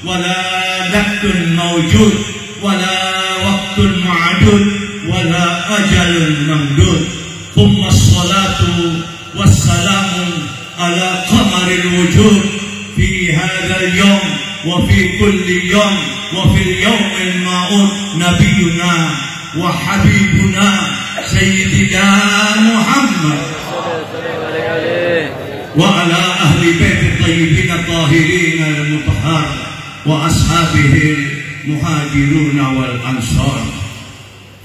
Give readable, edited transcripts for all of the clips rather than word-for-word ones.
ولا نبت موجود ولا وقت معدود ولا أجل ممدود ثم الصلاة والسلام على قمر الوجود في هذا اليوم وفي كل يوم وفي اليوم الموعود نبينا وحبيبنا سيدنا محمد وعلى أهل بيت الطيبين الطاهرين المطهر وأصحابه المهاجرون والأنصار.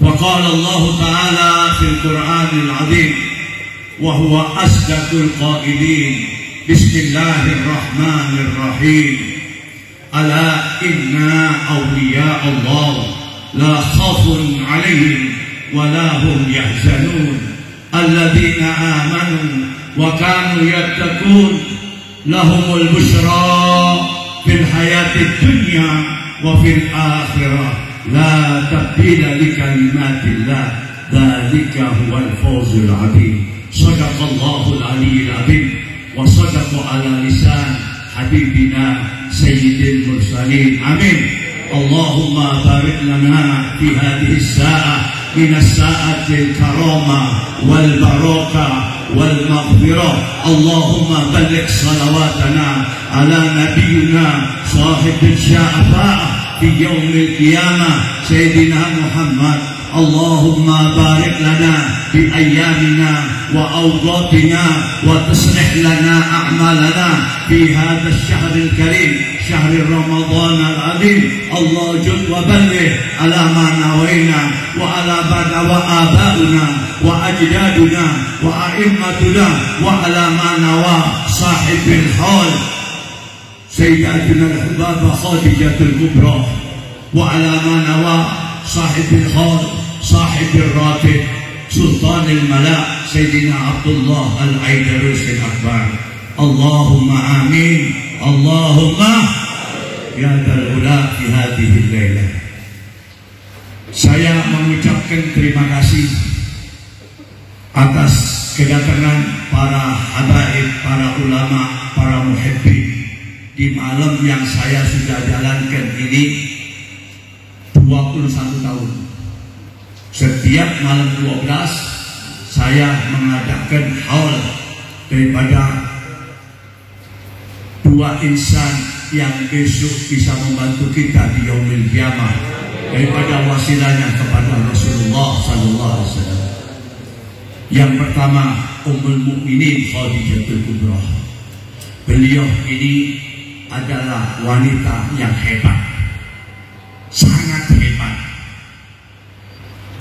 وقال الله تعالى في القرآن العظيم وهو أصدق القائلين بسم الله الرحمن الرحيم ألا إن أولياء الله لا خوف عليهم ولا هم يحزنون الذين آمنوا وكانوا يتقون لهم البشرى في الحياة الدنيا وفي الآخرة لا تبديل لكلمات الله ذلك هو الفوز العظيم. صدق الله العلي العظيم وصدق على لسان حبيبنا سيد المرسلين. آمين. اللهم بارك لنا في هذه الساعة من الساعة الكرامة والبركة والمغفرة. اللهم بلغ صلواتنا على نبينا صاحب الشفاعة في يوم القيامة سيدنا محمد. اللهم بارك لنا في أيامنا وأوقاتنا وتصلح لنا أعمالنا في هذا الشهر الكريم شهر رمضان العظيم. الله جل وبلغ على ما نوينا وعلى آباؤنا وأجدادنا وأئمتنا وعلى ما نوى صاحب الحال سيداتنا الحبابة خديجة الكبرى وعلى ما نوى صاحب الحال صاحب الراتب سلطان الملاء سيدنا عبد الله العيدروس الأكبر. اللهم آمين. اللهم ya dzal ula fi hadhihi lailah. Saya mengucapkan terima kasih atas kedatangan para habaib, para ulama, para muhibbin di malam yang saya sudah jalankan ini 21 tahun. Setiap malam 12 saya mengadakan haul daripada dua insan yang besok bisa membantu kita di yaumil qiyamah, daripada wasilahnya kepada Rasulullah sallallahu alaihi wasallam. Yang pertama Ummul Mukminin Khadijatul Kubra. Beliau ini adalah wanita yang hebat, sangat hebat.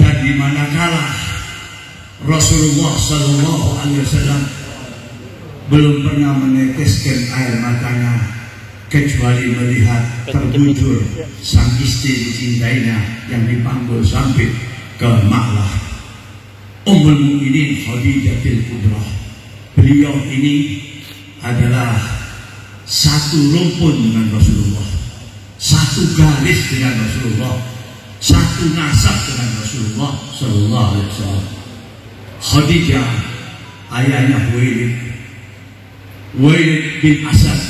Dan di manakala Rasulullah sallallahu alaihi wasallam belum pernah meneteskan air matanya kecuali melihat terbujur sang istri dicintainya yang dipanggil sampai ke Ma'lah. Ummul Mukminin Khadijatul Kubra. Beliau ini adalah satu rumpun dengan Rasulullah, satu garis dengan Rasulullah, satu nasab dengan Rasulullah sallallahu alaihi wasallam. Khadijah ayahnya Huwailid bin Asad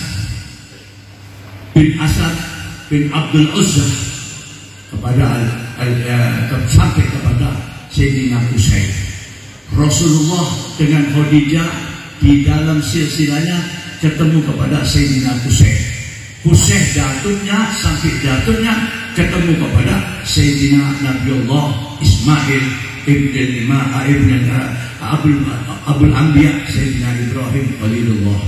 bin Abdul Uzza sampai kepada Sayyidina Husain. Rasulullah dengan Khadijah di dalam silsilahnya ketemu kepada Sayyidina Husain. Husain jatuhnya sampai jatuhnya ketemu kepada Sayyidina Nabiullah Ismail ibn Abul Anbiya Sayyidina Ibrahim Khalilullah.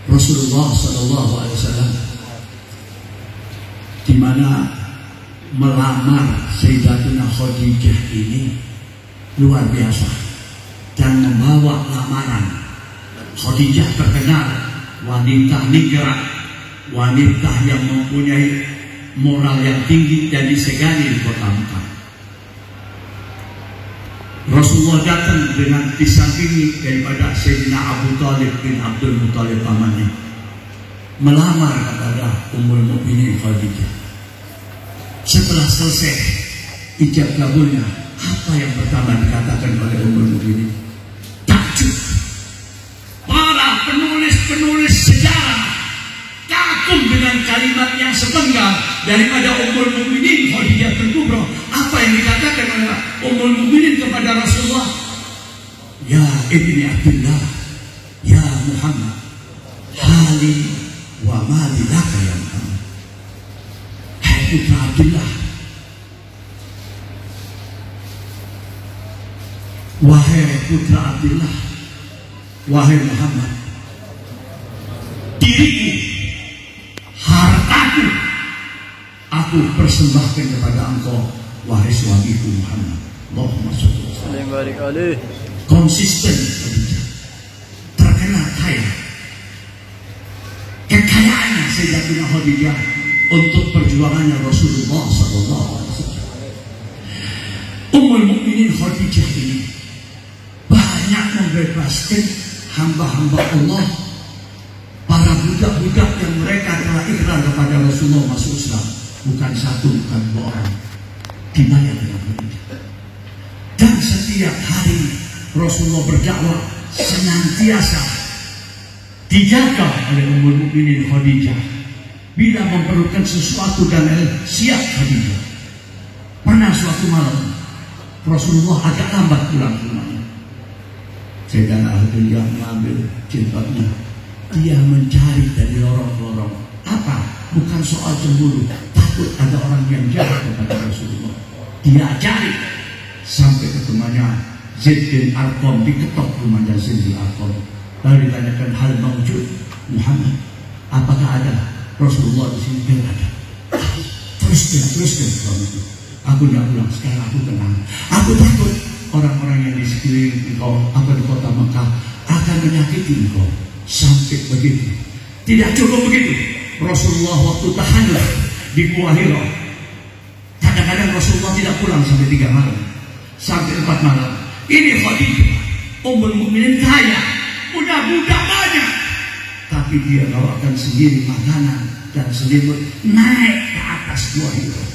Rasulullah sallallahu alaihi wasallam di mana melamar Sayyidatina Khadijah ini luar biasa dan membawa lamaran. Khadijah terkenal wanita nikah, wanita yang mempunyai moral yang tinggi dan disegani di kota Mekah. Rasulullah datang dengan disampingi daripada Sayyidina Abu Talib bin Abdul Muttalib pamannya, melamar kepada Ummul Mukminin Khadijah. Setelah selesai ijab kabulnya, apa yang pertama dikatakan oleh Ummul Mukminin? Takjub. Para penulis-penulis sejarah kagum dengan dengan kalimat yang sepenggal daripada Ummul Mukminin Khadijah Kubra. Apa yang dikatakan oleh Ummul Mukminin kepada Rasulullah? Ya ibni Abdullah, ya Muhammad, hali wa mali laka ya Muhammad. Hai putra Abdullah, wahai putra Abdullah, wahai Muhammad, diriku, hartaku, aku persembahkan kepada engkau, wahai suamiku Muhammad. Allahumma shalli alaihi. Konsisten, terkenal kaya. Kekayaannya Sayyidatina Khadijah untuk perjuangannya Rasulullah SAW. Ummul Mukminin Khadijah ini banyak membebaskan hamba-hamba Allah, para budak-budak yang mereka telah ikrar kepada Rasulullah masuk Islam. Bukan satu, bukan dua orang, dibayar dengan Khadijah. Dan setiap hari Rasulullah berdakwah senantiasa dijaga oleh Ummul Mukminin Khadijah. Bila memerlukan sesuatu dan siap Khadijah. Pernah suatu malam Rasulullah agak lambat pulang ke rumahnya. Sayyidina Khadijah mengambil jilbabnya, dia mencari dari lorong-lorong. Apa? Bukan soal cemburu, takut ada orang yang jahat kepada Rasulullah. Dia cari sampai ke rumahnya Zaid bin Arqam, diketok rumahnya Zaid bin Arqam. Lalu ditanyakan, hal mawjud Muhammad, apakah ada Rasulullah di sini? Tidak ada. Teruskan suami itu. Aku tidak pulang sekarang, aku tenang. Aku takut orang-orang yang di sekeliling engkau atau di kota Mekah akan menyakiti engkau. Sampai begitu. Tidak cukup begitu. Rasulullah waktu tahannus di Gua Hira, kadang-kadang Rasulullah tidak pulang sampai 3 malam, sampai 4 malam. Ini Khadijah, Ummul Mukminin kaya, punya budak banyak, tapi dia bawakan sendiri makanan dan selimut, naik ke atas Gua Hira.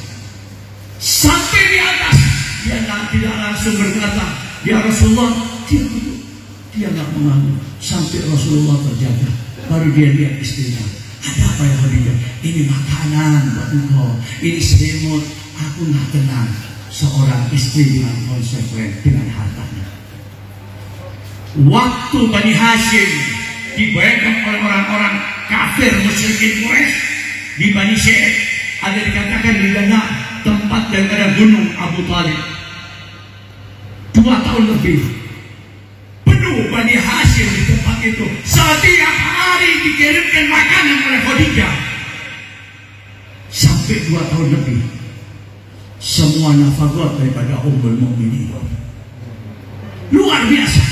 Sampai di atas, dia tidak langsung berkata, ya Rasulullah, dia nggak mengaku. Sampai Rasulullah terjaga, baru dia lihat istrinya. Ada apa ya Khadijah? Ini makanan buat engkau, ini selimut. Aku nggak tenang. Seorang istri dengan konsekuen dengan hartanya. Waktu Bani Hashim dibayarkan oleh orang-orang kafir musyrikin Quraisy di Bani Sa'id, ada dikatakan di sana tempat daripada gunung Abu Talib. 2 tahun lebih penuh Bani Hashim di tempat itu. Setiap hari dikirimkan makanan oleh Khadijah. Sampai 2 tahun lebih. Semua nafkah daripada Ummul Mukminin. Luar biasa.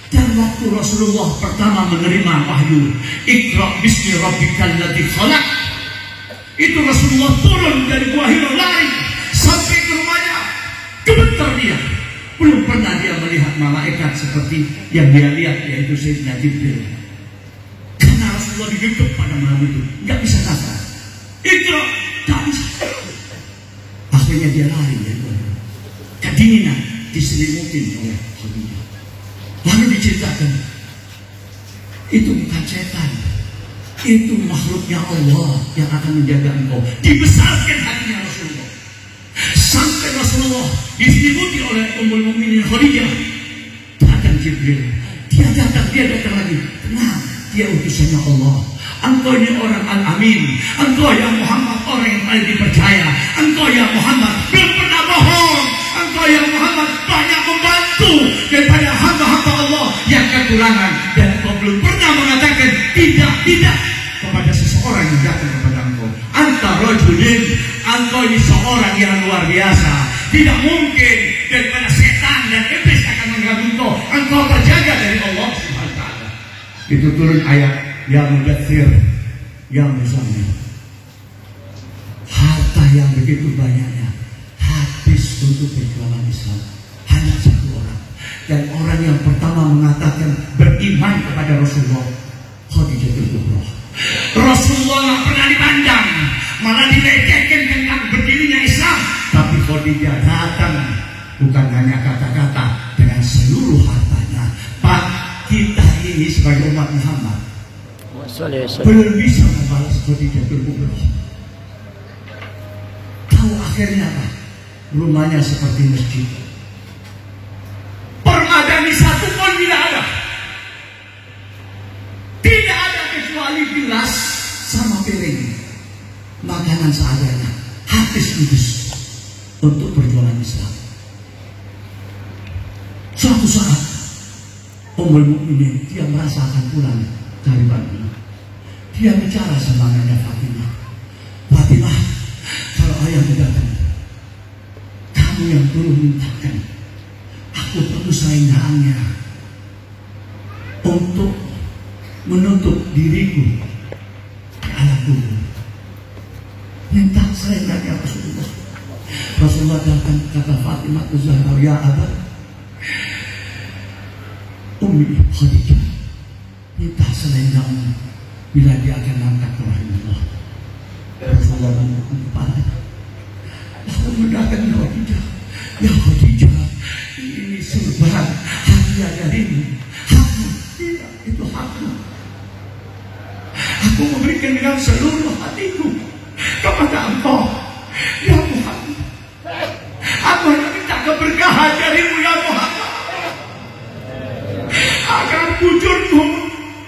Dan waktu Rasulullah pertama menerima wahyu, Iqra bismi rabbikal ladzi khalaq, itu Rasulullah turun dari Gua Hira, lari sampai ke rumahnya, gemetar dia. Belum pernah dia melihat malaikat seperti yang dia lihat, yaitu Sayyidina Jibril. Karena Rasulullah digetuk pada malam itu, nggak bisa nafas. Iqra, nggak bisa. Akhirnya dia lari dari Gua Hira. Kedinginan diselimutin oleh Khadijah. Lalu diceritakan, itu bukan setan, itu makhluknya Allah yang akan menjaga engkau. Dibesarkan hatinya Rasulullah. Sampai Rasulullah diselimuti oleh Ummul Mukminin Khadijah. Datang Jibril, dia datang lagi. Tenang, dia utusannya Allah. Engkau ini orang Al-Amin. Engkau ya Muhammad, orang yang paling dipercaya. Engkau ya Muhammad belum pernah bohong. Engkau ya Muhammad banyak membantu daripada hamba-hamba Allah yang kekurangan. Dan engkau belum pernah mengatakan tidak kepada seseorang yang datang kepada engkau. Anta rajulin, engkau ini seorang yang luar biasa. Tidak mungkin daripada setan dan iblis akan mengganggu engkau. Engkau terjaga dari Allah Subhanahu wa taala. Itu turun ayat yang mudaththir, yang muzammil. Harta yang begitu banyaknya habis untuk perjuangan Islam. Hanya 1 orang. Dan orang yang pertama mengatakan beriman kepada Rasulullah, Khadijah Kubra. Rasulullah nggak pernah dipandang, malah dilecehkan tentang berdirinya Islam. Tapi Khadijah datang bukan hanya kata-kata, dengan seluruh hartanya. Pak, kita ini sebagai umat Muhammad belum bisa membalas Khadijah Kubra. Tahu akhirnya apa? Rumahnya seperti masjid. Permadani satu pun tidak ada. Tidak ada kecuali gelas sama piring. Makanan seadanya. Habis kudus untuk perjuangan Islam. Suatu saat Ummul Mukminin dia merasakan pulang dari Bandung. Dia bicara sama anaknya Fatimah. Fatimah, kalau ayah datang, kamu yang dulu mintakan, aku perlu selendangnya untuk menutup diriku di alam kubur. Minta selendangnya Rasulullah. Rasulullah datang, kata Fatimah Zahra, ya Abah, Ummi Khadijah minta selendangnya bila dia akan angkat ke rahimullah. Rasulullah memukul kepalanya. Aku mendatangi Khadijah. Ya Khadijah, ini surban hadiah darimu. Hakmu, tidak, itu hakmu. Aku memberikan dengan seluruh hatiku kepada engkau, ya Muhammad. Aku hanya minta keberkahan darimu, ya Muhammad, agar bujurku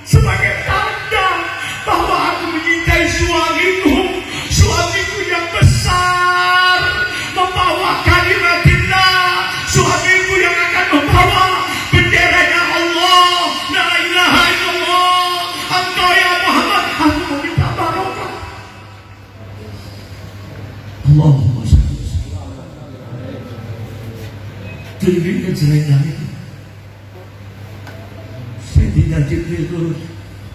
sebagai tanda bahwa aku mencintai suamiku yang besar, membawa kalimatillah, suamiku yang akan membawa benderanya Allah, la ilaha illallah, engkau ya Muhammad, aku meminta barokah. Allahumma shalli tunjukkan selendang itu. Sayyidina Jibril turun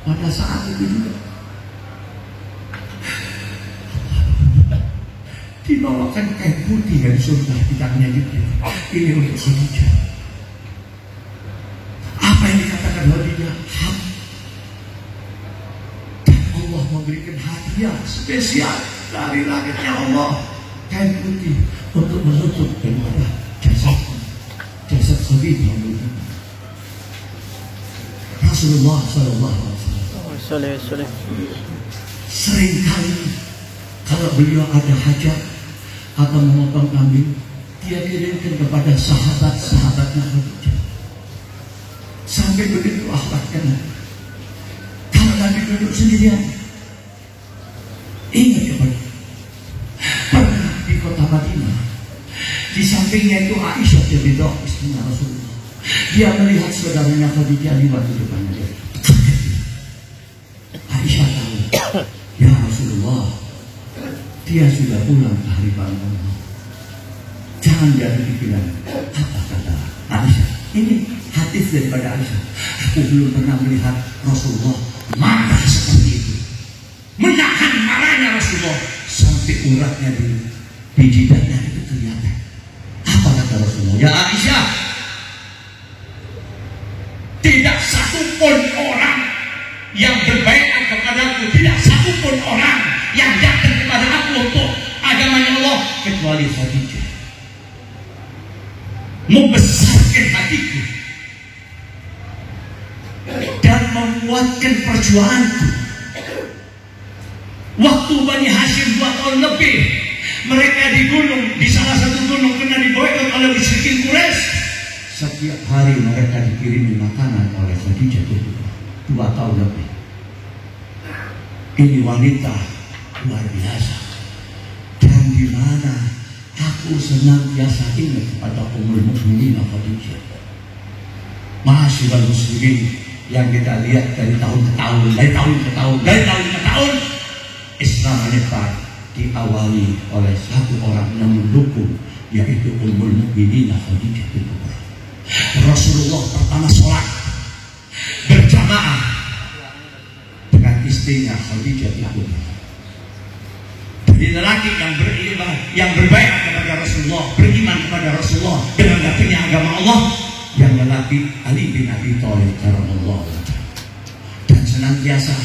pada saat itu juga. Dibawakan kain putih dari surga di tangannya Jibril. Ini untuk Khadijah. Apa yang dikatakan Khadijah? Hak. Dan Allah memberikan hadiah spesial dari langitnya Allah, kain putih untuk menutup daripada jasad Khadijah. Rasulullah Sallallahu Alaihi Wasallam seringkali kalau beliau ada hajat atau memotong kambing, dia kirimkan kepada sahabat-sahabatnya Khadijah. Sampai begitu akhlaknya. Kalau Nabi duduk sendirian, ingat ya Pak, pernah di kota Madinah, di sampingnya itu Aisyah binti istrinya Rasulullah. Dia melihat saudaranya Khadijah lewat di depannya dia. Aisyah tahu, ya Rasulullah, dia sudah pulang ke hadapan Allah. Jangan jadi pikiran. Apa kata Aisyah? Ini hadis daripada Aisyah. Aku belum pernah melihat Rasulullah marah seperti itu. Menahan marahnya Rasulullah sampai uratnya di jidatnya itu kelihatan. Apa kata Rasulullah? Ya Aisyah, tidak satu pun orang yang berbaikat kepadaku, tidak satu pun orang yang datang kepada aku untuk agamanya Allah kecuali Khadijah. Membesarkan hatiku dan menguatkan perjuanganku. Waktu Bani Hashim 2 tahun lebih mereka di gunung, di salah satu gunung kena diboikot oleh musyrikin Quraisy. Setiap hari mereka dikirimi makanan oleh Khadijah itu 2 tahun lebih. Ini wanita luar biasa. Dan di mana aku senantiasa ingat kepada Ummul Mukminin Khadijah. Mahasiswa muslimin yang kita lihat dari tahun ke tahun, dari tahun ke tahun, Islam menyebar diawali oleh satu orang yang mendukung, yaitu Ummul Mukminin Khadijah itu. Rasulullah pertama sholat berjamaah dengan istrinya Khadijah itu. Jadi lelaki yang beriman, yang berbaikat kepada Rasulullah, beriman kepada Rasulullah dengan datangnya agama Allah, yang lelaki Ali bin Abi Thalib radhiyallahu anhu. Dan senantiasa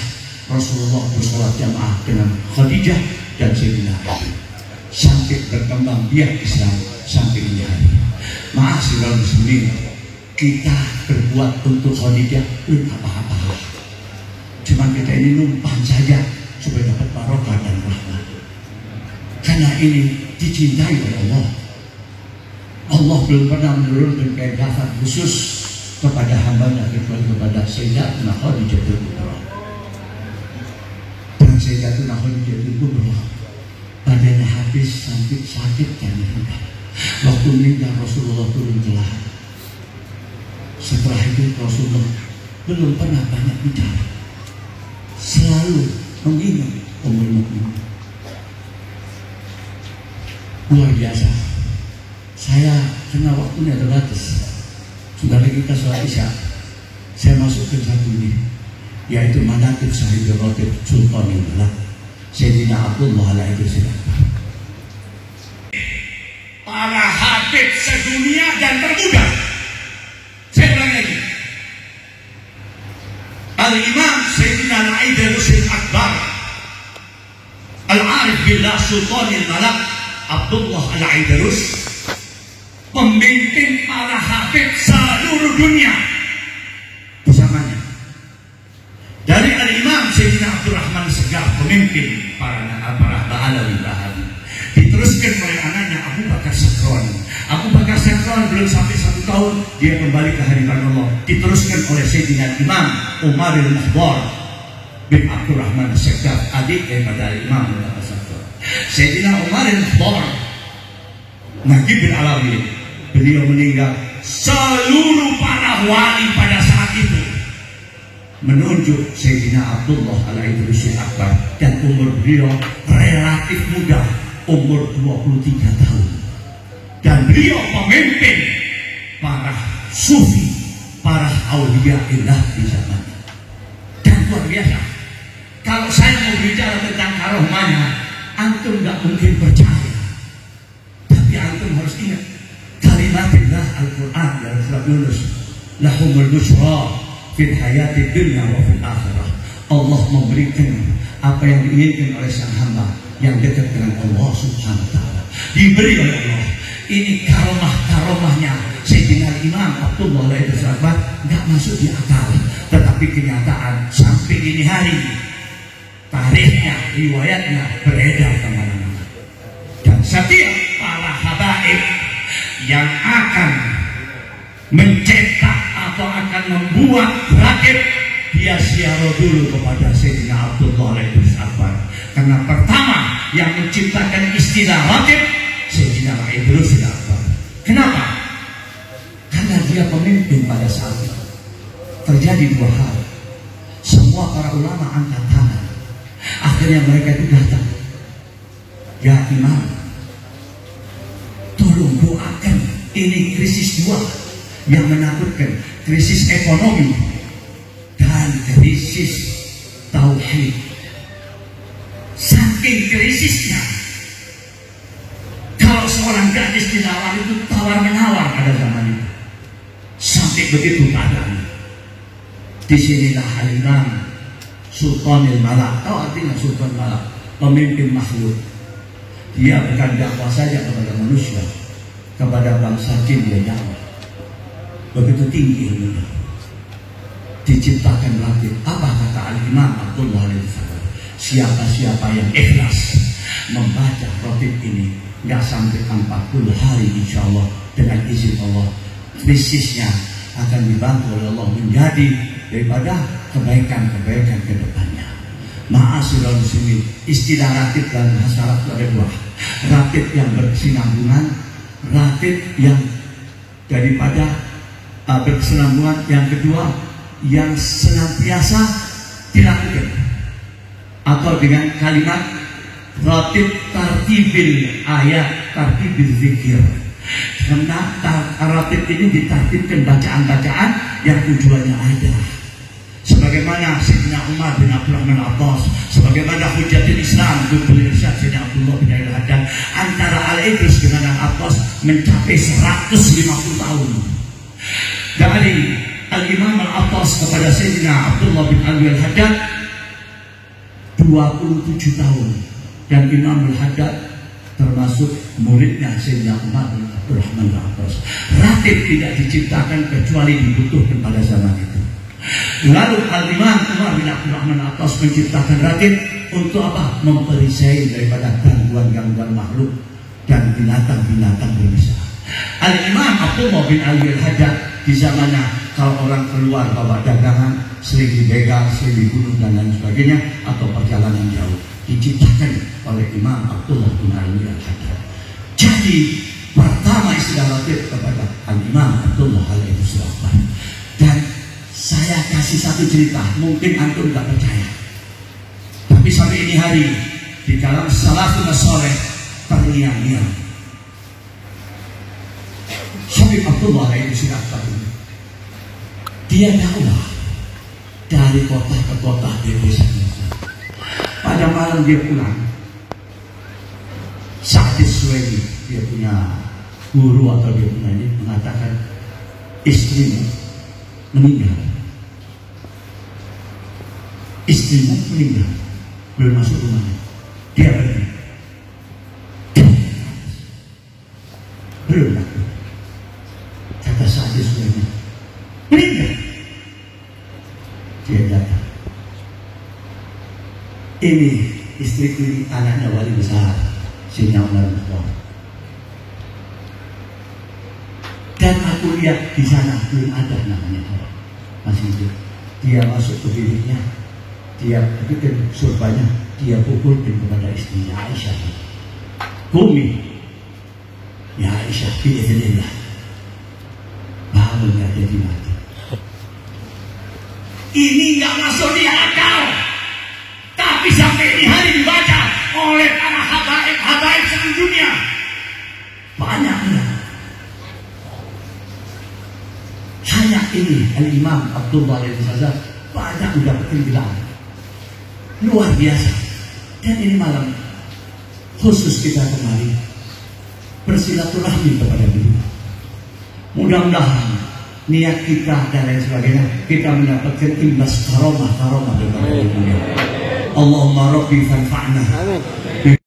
Rasulullah bersolat jamaah dengan Khadijah dan Sayyidina Ali sampai berkembang biak Islam sampai ini hari. Ma'asyiral muslimin, kita berbuat untuk Khadijah apa-apa. Cuma kita ini numpang saja supaya dapat barokah dan rahmat. Karena ini dicintai oleh Allah. Allah belum pernah menurunkan keikhlasan khusus kepada hambanya kecuali kepada Sayyidatuna Khadijatul Kubra. Dan Sayyidatuna Khadijatul Kubra badannya habis sampai sakit dan meninggal. Waktu meninggal Rasulullah turun ke lahan. Setelah itu Rasulullah belum pernah banyak bicara, selalu mengingat Ummul Mukminin. Luar biasa. Saya kena waktunya terbatas. Sudah lagi kita sholat Isya, saya masuk ke satu ini, yaitu Manaqib Sahibul Ratib Sultanul Malak Sayyidina Abdullah al-Idris. Para habib sedunia dan termuda. Saya ulang lagi. Al-Imam Sayyidina al-Idris al-Akbar, Al-Arif Billah Sultanul Malak Abdullah al-Idris, pemimpin para habib seluruh dunia bersamanya. Dari Al-Imam Sayyidina Abdurrahman Segar, pemimpin para Ba'alawi Bahawi, diteruskan oleh anaknya Abu Bakar Sakron. Abu Bakar Sakron belum sampai 1 tahun dia kembali ke hadirat Allah. Diteruskan oleh Sayyidina Imam Umar al-Muhdar bin Abdurrahman Segar, adik daripada Imam Abu Bakar Sakron. Sayyidina Umar al-Muhdar Najib bin Alawi, beliau meninggal. Seluruh para wali pada saat itu menunjuk Sayyidina Abdullah al-Idris al-Akbar, dan umur beliau relatif muda, umur 23 tahun. Dan beliau pemimpin para sufi, para aulia ilah di zamannya. Dan luar biasa. Kalau saya mau bicara tentang karomahnya, antum nggak mungkin percaya. Tapi antum harus ingat kalimatillah Al-Quran dalam surat Yunus, lahumul busyra fil hayati dunya wa fil akhirah. Allah memberikan apa yang diinginkan oleh sang hamba yang dekat dengan Allah Subhanahu wa ta'ala. Diberi oleh Allah. Ini karomahnya Sayyidina Imam Abdullah al-Idris al-Akbar nggak masuk di akal. Tetapi kenyataan sampai ini hari, tarikhnya, riwayatnya beredar kemana-mana. Dan setiap para habaib yang akan mencetak atau akan membuat rakib, dia siaro dulu kepada Sayyidina Abdullah al-Idris al-Akbar. Karena pertama yang menciptakan istilah rakib Sayyidina al-Idris al-Akbar. Kenapa? Karena dia pemimpin pada saat itu. Terjadi 2 hal. Semua para ulama angkat tangan. Akhirnya mereka itu datang. Ya Imam, tolong doakan, ini krisis 2 yang menakutkan, krisis ekonomi dan krisis tauhid. Saking krisisnya, kalau seorang gadis dilawar itu tawar menawar pada zaman itu, sampai begitu keadaannya. Disinilah Al-Imam Sultanul Malak, tahu artinya Sultan Malak, pemimpin makhluk. Dia bukan dakwah saja kepada manusia, kepada bangsa jin dia dakwah. Begitu tinggi ilmunya. Diciptakan rakib. Apa kata Al-Imam Abdullah al-Idris al-Akbar? Siapa-siapa yang ikhlas membaca rakib ini, nggak sampai 40 hari insya Allah, dengan izin Allah, krisisnya akan dibantu oleh Allah menjadi daripada kebaikan-kebaikan ke depannya. Ma'asyiral muslimin, istilah rakib dan hasyarat itu ada 2. Rakib yang berkesinambungan, rakib yang daripada berkesinambungan. Yang kedua, yang senantiasa dilakukan, atau dengan kalimat ratib tartibil ayat, tartibil zikir. Karena ratib ini ditartibkan bacaan-bacaan yang tujuannya ada. Sebagaimana Sayyidina Umar bin Abdurrahman al-Abbas, sebagaimana Hujjatul Islam Dr. Irsyad Sayyidina Abdullah bin Al-Haddad, antara Al-Idris dengan Al-Abbas mencapai 150 tahun. Dari Al-Imam Al-Abbas kepada Sayyidina Abdullah bin Al-Haddad 27 tahun. Dan Imam Al-Haddad termasuk muridnya Sayyidina Umar bin Abdurrahman al-Abbas. Ratib tidak diciptakan kecuali dibutuhkan pada zaman itu. Lalu Al-Imam Umar bin Abdul Rahman Al-Attas menciptakan rakit untuk apa? Memperisai daripada gangguan-gangguan makhluk dan binatang-binatang berbisa. Al-Imam Abdullah bin Ali Al-Haddad di zamannya kalau orang keluar bawa dagangan sering dibegal, sering dibunuh dan lain sebagainya atau perjalanan jauh diciptakan oleh Imam Abdullah bin Ali Al-Haddad. Jadi pertama istilah rakit kepada Al-Imam Abdullah Al-Haddad. Dan saya kasih satu cerita, mungkin antum tidak percaya, tapi sampai ini hari di dalam salafun soleh terngiang-ngiang Habib Abdullah Al-Haddad ini, dia dakwah dari kota ke kota di desa-desa. Pada malam dia pulang, Sa'di Suwaidi, dia punya guru atau dia punya ini, mengatakan istrimu meninggal. Istrimu meninggal, belum masuk rumahnya. Dia pergi. Belum takut. Kata Sa'di Suwaidi, meninggal. Dia datang. Ini istriku ini anaknya wali besar, Sayyidina Umar bin Khattab. Dan aku lihat di sana belum ada namanya orang masih hidup. Dia masuk ke biliknya, dia bikin surbannya, dia pukulkan kepada istrinya Aisyah. Bumi, ya Aisyah, biiznillah, bangun gak jadi mati. Ini nggak masuk di akal, tapi sampai ini hari dibaca oleh para habaib seluruh dunia. Banyaknya. Hanya ini Al-Imam Abdullah Al-Haddad banyak udah ketinggalan. Luar biasa. Dan ini malam khusus kita kembali bersilaturahmi kepada beliau. Mudah-mudahan niat kita dan lain sebagainya kita mendapatkan imbas karomah daripada beliau. Allahumma rabbi fanfa'na